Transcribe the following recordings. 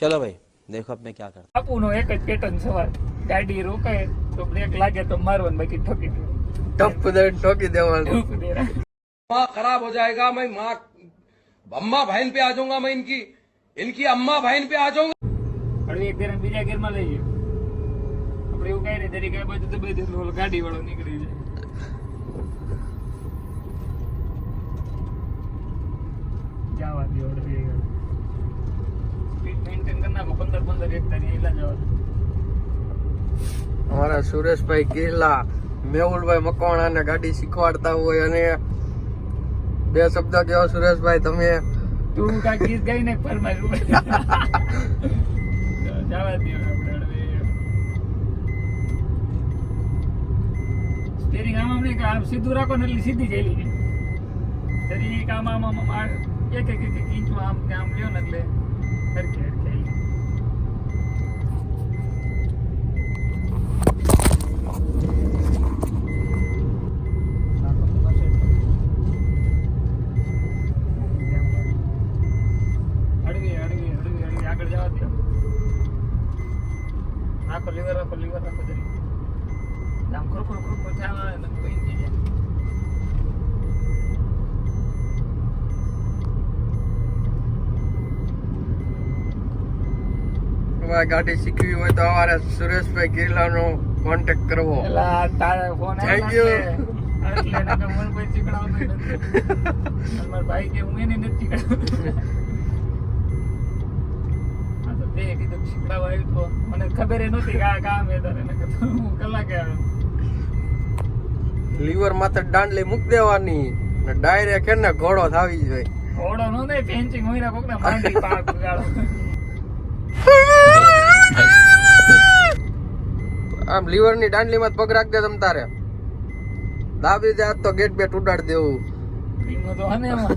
चलो भाई देखो अब मैं क्या करता બાપુનો એક જ પેટર્ન સવાલ, ગાડી રોકાય તો બ્રેક લાગે તો મારવાનું, બાકી ઠોકી દે ટપ દે ઠોકી દેવાનું. माँ खराब हो जाएगा, मैं माँ अम्मा बहन पे आ जाऊंगा, मैं इनकी अम्मा बहन पे आ जाऊंगा. હવે એક ગેર બીજા ગેરમાં લઈ ગયો આપણે એવું કઈ નહીં, દરેક બાજુ દબાઈ દે એટલે ગાડી વાળો નીકળી જાય. જવા દે ઓર્ડર સ્પીડ મેન્ટેન કરી નાખો, 15 એક તારી એટલા જવા દે. અમારા સુરેશભાઈ ગીરલા મેહુલભાઈ મકવાણાને ગાડી શીખવાડતા હોય અને બે શબ્દ કહો સુરેશભાઈ તમે. તું કાંઈ ગીત ગાઈને ફરમાયું જવા દે આપણે. સ્ટીરિંગ આમ નહીં કે આમ સીધું રાખો ને એટલે સીધી જઈ લીધી તરી આમ આમ આમ એક ઇંચમાં આમ કે આમ લ્યો ને એટલે હરખે હરખે આગળ જવા દો. રાખો લીવર રાખો જરી આમ ખોખો થયા ને કોઈ થઈ જાય. તમારે ગાડી શીખવી હોય તો અમારે સુરેશભાઈ ગીરલાનો કોન્ટેક્ટ કરવો. એલા તારા ફોન Thank you. એટલે નકર મને કોઈ શીખડાવતો નથી. મારા ભાઈ કે હું એને નથી શીખડાવતો. આ તો તે કીધું શીખડાવવા આવ્યું તો મને ખબર નહોતી કે આ કામ એ તારે નકર તો હું કલાકે આવ્યો. લીવર માથે દાંડલી મૂક દેવાની ને ડાયરેક્ટ એને ઘોડો થાવી જોઈએ. ઘોડો નો નહીં, ફેન્સિંગ હોય ને કોકના માંડી પાક ગાળો. આમ લીવર ની દાંડલી માં પગ રાખ દે તમ તારે દાબી દે તો ગેટ બેટ ઉડાડ દેવું. વીમો તો હને એમાં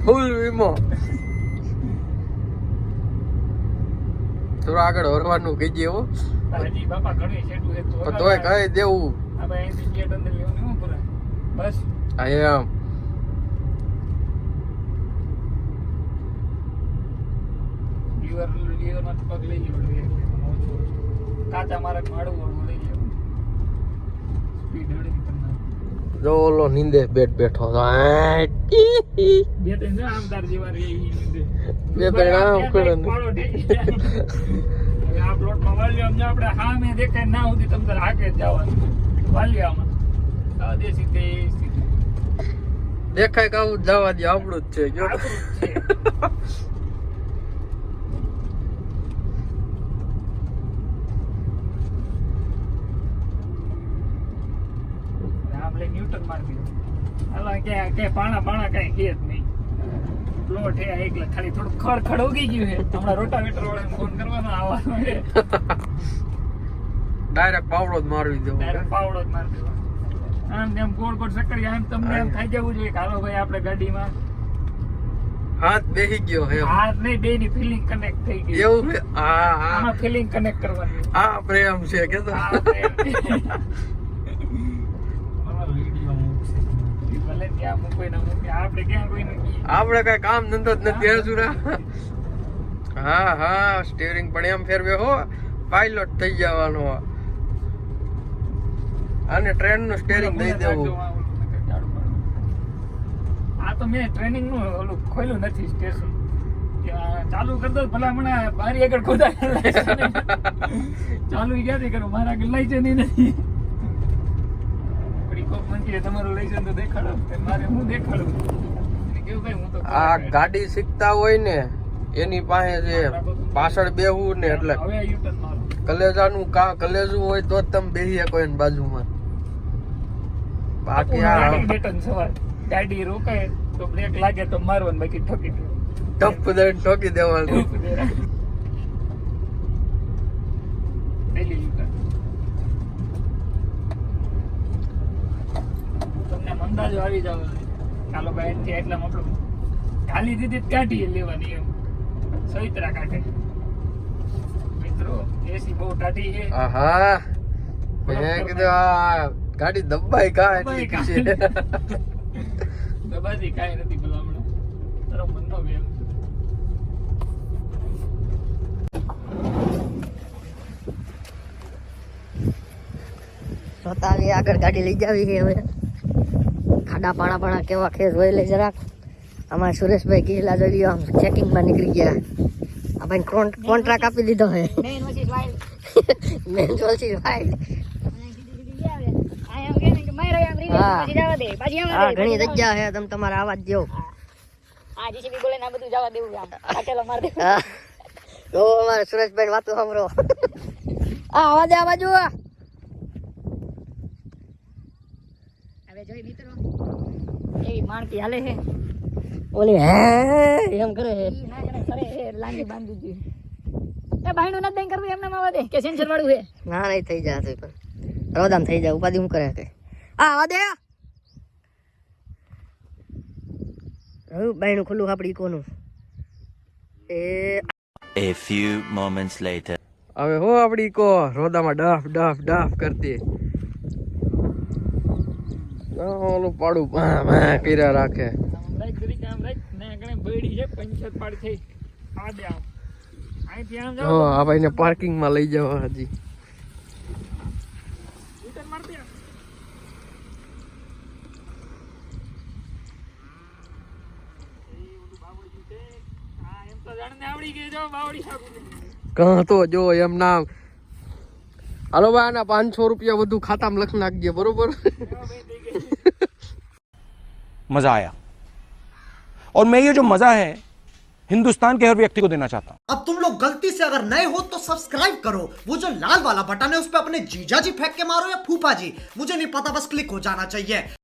ફૂલ વીમો. થોડું આગળ હરવાનું કહી દેવો હજી બાપા ઘણી છેટું છે તો તોય કહી દેવું. આ ભાઈ અહીંથી ગેટ અંદર લેવાનું હું પૂરા બસ. એમ લીવર માં પગ લઈ ગયો કાચા માર્ગ માં હળવું લઈ ગયો સ્પીડ હળવી કરી નાખો. જો ઓલો નીંદે બેટ બેઠો તો બે ત્રણ આમ તાર જેવા રે બે ત્રણ આમ કરે ને. આ પ્લોટ માં વાલ્યો આમ આપણે હા મે દેખાય ના સુધી તમે તાર હાકે જવાનું વાલ્યામાં આ દેશી તે દેખાય કે આવું જવા દે આપણું જ છે જો. આપણે ન્યૂટન મારી દીધું કે પાણા કઈ છે જ નહીં. પ્લોટ હે એટલે ખાલી થોડું ખડ ઉગી ગયું છે. હમણાં રોટાવેટર વાળાને ફોન કરવાનો આવવાનો છે. ડાયરેક્ટ પાવડો જ મારવી દેવો. ડાયરેક્ટ પાવડો જ મારી દેવાનો. આમ તેમ ગોળ સક્કરી આમ તમને એમ થઈ જવું જોઈએ કે હાલો ભાઈ આપણે ગાડીમાં હાથ બેહી ગયો હે. હાથ નહીં, બે ની ફિલિંગ કનેક્ટ થઈ ગઈ. એવું છે? હા હા આમાં ફિલિંગ કનેક્ટ કરવાની. આ પ્રેમ છે કે તો. આ પ્રેમ. ભલે ત્યાં મૂકો ના મૂકે, આપણે ક્યાં કોઈ નથી. આપણે કઈ કામ ધંધો જ નથી હજુરા. હા હા સ્ટીયરિંગ પણ એમ ફેરવે હો પાયલોટ થઈ જવાનો. આને ટ્રેન નું સ્ટીયરિંગ દઈ દેવું. આ તો મેં ટ્રેનિંગ નું ઓલું ખોલ્યું નથી સ્ટેશન. ચાલુ કરતો ભલા મને બારી આગળ ખોદા ચાલુ ક્યાંથી કરું, મારા આગળ લાઈસન્સ નથી. તમારું લાઈસન્સ તો દેખાડો, મારે હું દેખાડું. કેવું ભાઈ હું તો આ ગાડી શીખતા હોય ને એની પાસે છે પાછળ બેહવું ને એટલે હવે યુટર્ન મારો. કલેજાનું કલેજું હોય તો જ તમે બેહી શકો એની બાજુમાં. બાકી આ બેટન સવાલ, ગાડી રોકાય તો બ્રેક લાગે તો મારવાનું, બાકી ઠોકી દે ટપ દે ઠોકી દેવાનું. પહેલી યુટર્ન તમને અંદાજો આવી જાવ. ચાલો ભાઈ એટલા આપણું ખાલી દીધી કાઢી લેવાની એમ સવિત્રા કાઢે. મિત્રો એસી બહુ ટાઢી છે. આહા મેં કીધું આ ગાડી દબાઈ કા એટલી છે. દબાજી કાંઈ નથી ભલા હમણાં તારો મનનો વેમ. આવી આગળ ગાડી લઈ જાવી છે હવે ખાડા પાણા કેવા ખેસ હોય લે જરાક અમારા સુરેશભાઈ કિલ્લા જોઈ લ્યો આમ ચેકિંગમાં નીકળી ગયા આ ભાઈ કોન્ટ્રાક્ટ આપી દીધો છે મેન જોલસી વાઇલ્ડ હા ઘણી જગ્યા છે તમે તમારા આવાજ દો તો અમારે સુરેશભાઈ વાતો સાંભળો આવા દે આ બાજુ હવે જોઈ મિત્રો એવી માણકી હાલે છે ઓલી હે એમ કરે છે લાંબી બાંધી દી એ ભાઈનું નથી બેંક કરવું એમને આવા દે કે સેન્સર વાળું છે ના નહીં થઈ જાય તો પણ રોદામ થઈ જાય ઉપાધિ હું કરે કે આવા દે ભાઈનું ખુલ્લું આપડી કોનું એ A few moments later. હવે હો આપડી કો રોદામાં ડફ ડફ ડફ કરતી ઓલું પાડું કર્યા રાખે આ ભાઈ ને પાર્કિંગ માં લઈ જવા હજી કહતો જો એમ નામ હાલો ભાઈ આના 500 રૂપિયા વધુ ખાતામાં લખ નાખજે બરોબર मजा आया और मैं ये जो मजा है हिंदुस्तान के हर व्यक्ति को देना चाहता हूं। अब तुम लोग गलती से अगर नए हो तो सब्सक्राइब करो, वो जो लाल वाला बटन है उस पर अपने जीजा जी फेंक के मारो या फूफा जी, मुझे नहीं पता, बस क्लिक हो जाना चाहिए।